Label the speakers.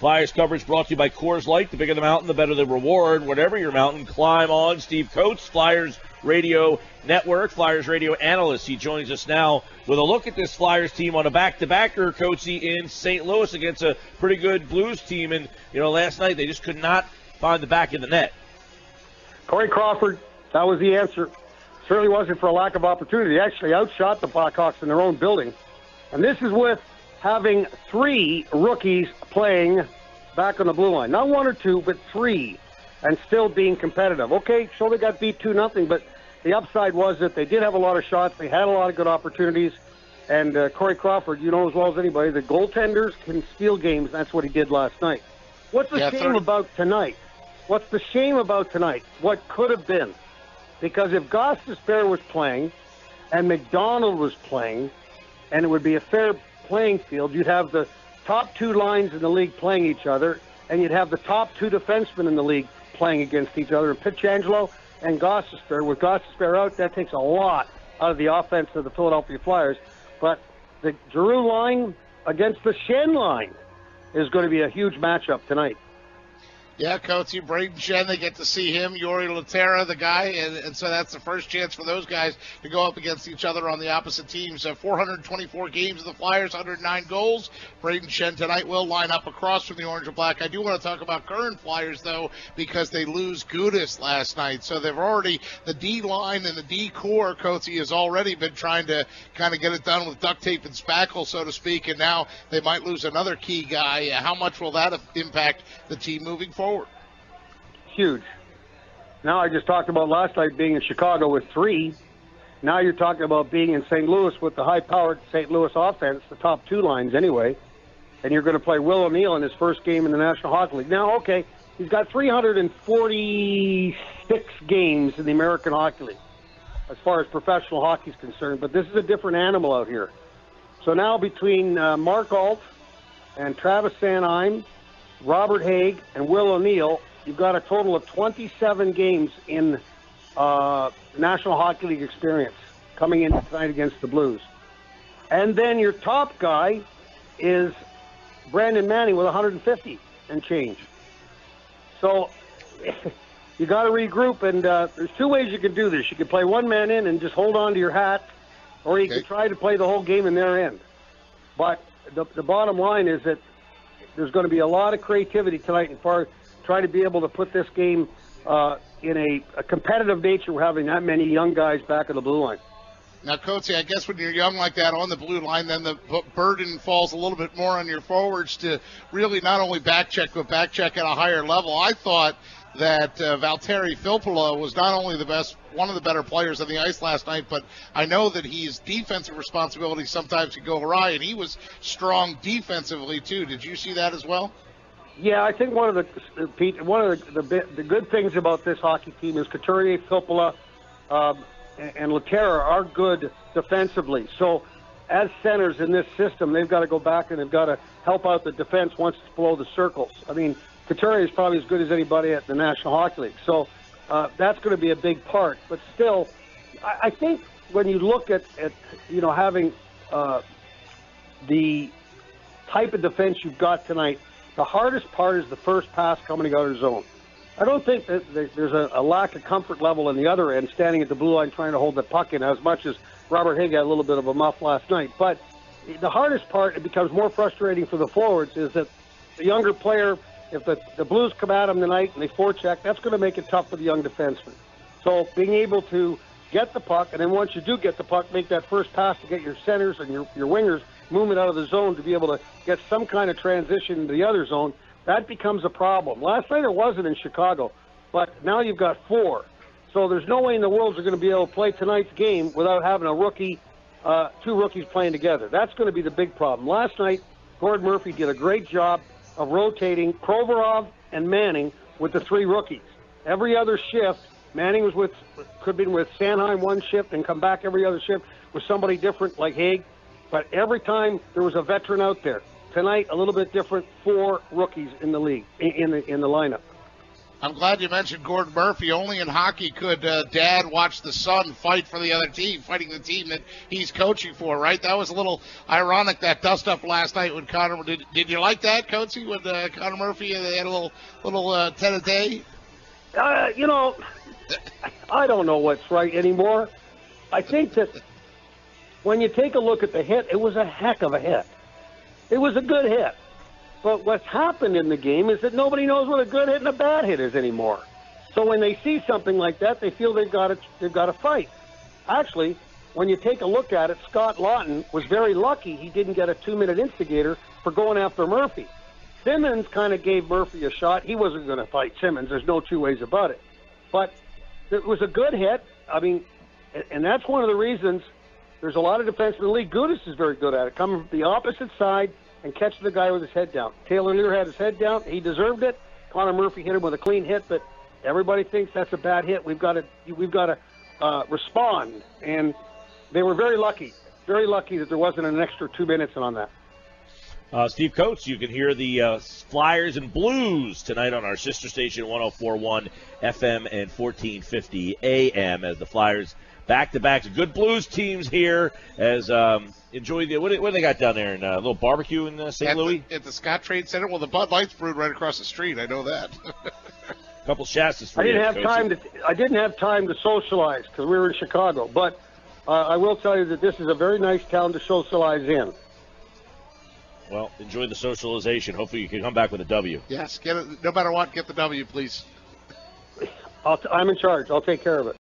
Speaker 1: Flyers coverage brought to you by Coors Light. The bigger the mountain, the better the reward. Whatever your mountain, climb on. Steve Coates, Flyers Radio Network, Flyers Radio Analyst. He joins us now with a look at this Flyers team on a back-to-backer, Coatesy, in St. Louis against a pretty good Blues team. And, last night they just could not find the back of the net.
Speaker 2: Corey Crawford, that was the answer. Certainly wasn't for a lack of opportunity. They actually outshot the Blackhawks in their own building. And this is with having 3 rookies playing back on the blue line. Not 1 or 2, but 3, and still being competitive. Okay, so they got beat 2-0, but the upside was that they did have a lot of shots. They had a lot of good opportunities. And Corey Crawford, you know as well as anybody, the goaltenders can steal games. That's what he did last night. What's the shame about tonight? What's the shame about tonight? What could have been? Because if Gostisbehere was playing and McDonald was playing, and it would be a fair playing field, you'd have the top 2 lines in the league playing each other, and you'd have the top 2 defensemen in the league playing against each other. And Pietrangelo and Gostisbehere, with Gostisbehere out, that takes a lot out of the offense of the Philadelphia Flyers. But the Giroux line against the Schenn line is going to be a huge matchup tonight.
Speaker 3: Yeah, Coates, Braden Schenn, they get to see him, Yuri Laterra, the guy, and so that's the first chance for those guys to go up against each other on the opposite teams. 424 games of the Flyers, 109 goals. Braden Schenn tonight will line up across from the Orange and Black. I do want to talk about current Flyers, though, because they lose Gudas last night. So they've already, the D line and the D core, Coates, has already been trying to kind of get it done with duct tape and spackle, so to speak, and now they might lose another key guy. How much will that impact the team moving forward?
Speaker 2: Huge. Now I just talked about last night being in Chicago with 3. Now you're talking about being in St. Louis with the high-powered St. Louis offense, the top 2 lines anyway, and you're going to play Will O'Neill in his first game in the National Hockey League. Now, okay, he's got 346 games in the American Hockey League as far as professional hockey is concerned, but this is a different animal out here. So now between Mark Alt and Travis Sanheim, Robert Haig, and Will O'Neill, you've got a total of 27 games in National Hockey League experience coming in tonight against the Blues. And then your top guy is Brandon Manning with 150 and change. So you got to regroup, and there's 2 ways you can do this. You can play one man in and just hold on to your hat, or you can try to play the whole game in their end. But the bottom line is that there's going to be a lot of creativity tonight and try to be able to put this game in a competitive nature. We're having that many young guys back on the blue line.
Speaker 3: Now, Coates, I guess when you're young like that on the blue line, then the burden falls a little bit more on your forwards to really not only back check, but back check at a higher level. I thought that Valtteri Filppula was not only one of the better players on the ice last night, but I know that his defensive responsibilities sometimes can go awry, and he was strong defensively too. Did you see that as well?
Speaker 2: Yeah, I think one of the good things about this hockey team is Couturier, Filppula, and Laterra are good defensively. So as centers in this system, they've got to go back and they've got to help out the defense once it's below the circles. I mean, Couturier is probably as good as anybody at the National Hockey League. So that's going to be a big part. But still, I think when you look at having the type of defense you've got tonight, the hardest part is the first pass coming out of zone. I don't think that there's a lack of comfort level in the other end, standing at the blue line trying to hold the puck in, as much as Robert Haig had a little bit of a muff last night. But the hardest part, it becomes more frustrating for the forwards, is that the younger player, if the Blues come at them tonight and they forecheck, that's going to make it tough for the young defenseman. So being able to get the puck, and then once you do get the puck, make that first pass to get your centers and your wingers movement out of the zone to be able to get some kind of transition into the other zone, that becomes a problem. Last night it wasn't in Chicago, but now you've got 4. So there's no way in the world you're going to be able to play tonight's game without having a rookie, 2 rookies playing together. That's going to be the big problem. Last night, Gord Murphy did a great job of rotating Provorov and Manning with the 3 rookies. Every other shift, Manning could be with Sanheim one shift and come back every other shift with somebody different like Haig. But every time there was a veteran out there. Tonight, a little bit different, 4 rookies in the league, in the lineup.
Speaker 3: I'm glad you mentioned Gordon Murphy. Only in hockey could Dad watch the son fight for the other team, fighting the team that he's coaching for, right? That was a little ironic, that dust-up last night when Connor – did you like that, Coatsy, when Connor Murphy they had a little ten-a-day?
Speaker 2: You know, I don't know what's right anymore. I think that when you take a look at the hit, it was a heck of a hit. It was a good hit. But what's happened in the game is that nobody knows what a good hit and a bad hit is anymore. So when they see something like that, they feel they've got to fight. Actually, when you take a look at it, Scott Lawton was very lucky he didn't get a 2-minute instigator for going after Murphy. Simmons kind of gave Murphy a shot. He wasn't going to fight Simmons. There's no two ways about it. But it was a good hit. I mean, and that's one of the reasons there's a lot of defense in the league. Gudis is very good at it, coming from the opposite side and catching the guy with his head down. Taylor Lear had his head down. He deserved it. Connor Murphy hit him with a clean hit, but everybody thinks that's a bad hit. We've got to respond. And they were very lucky that there wasn't an extra 2 minutes on that.
Speaker 1: Steve Coates, you can hear the Flyers and Blues tonight on our sister station, 104.1 FM and 1450 AM, as the Flyers back-to-back. Good Blues teams here as enjoy the – what do they got down there? A little barbecue in St. Louis?
Speaker 3: At the Scott Trade Center? Well, the Bud Light's brewed right across the street. I know that.
Speaker 1: A couple Shastas for
Speaker 2: I didn't have time to socialize because we were in Chicago. But I will tell you that this is a very nice town to socialize in.
Speaker 1: Well, enjoy the socialization. Hopefully you can come back with a W.
Speaker 3: Yes, get it. No matter what, get the W, please.
Speaker 2: I'm in charge. I'll take care of it.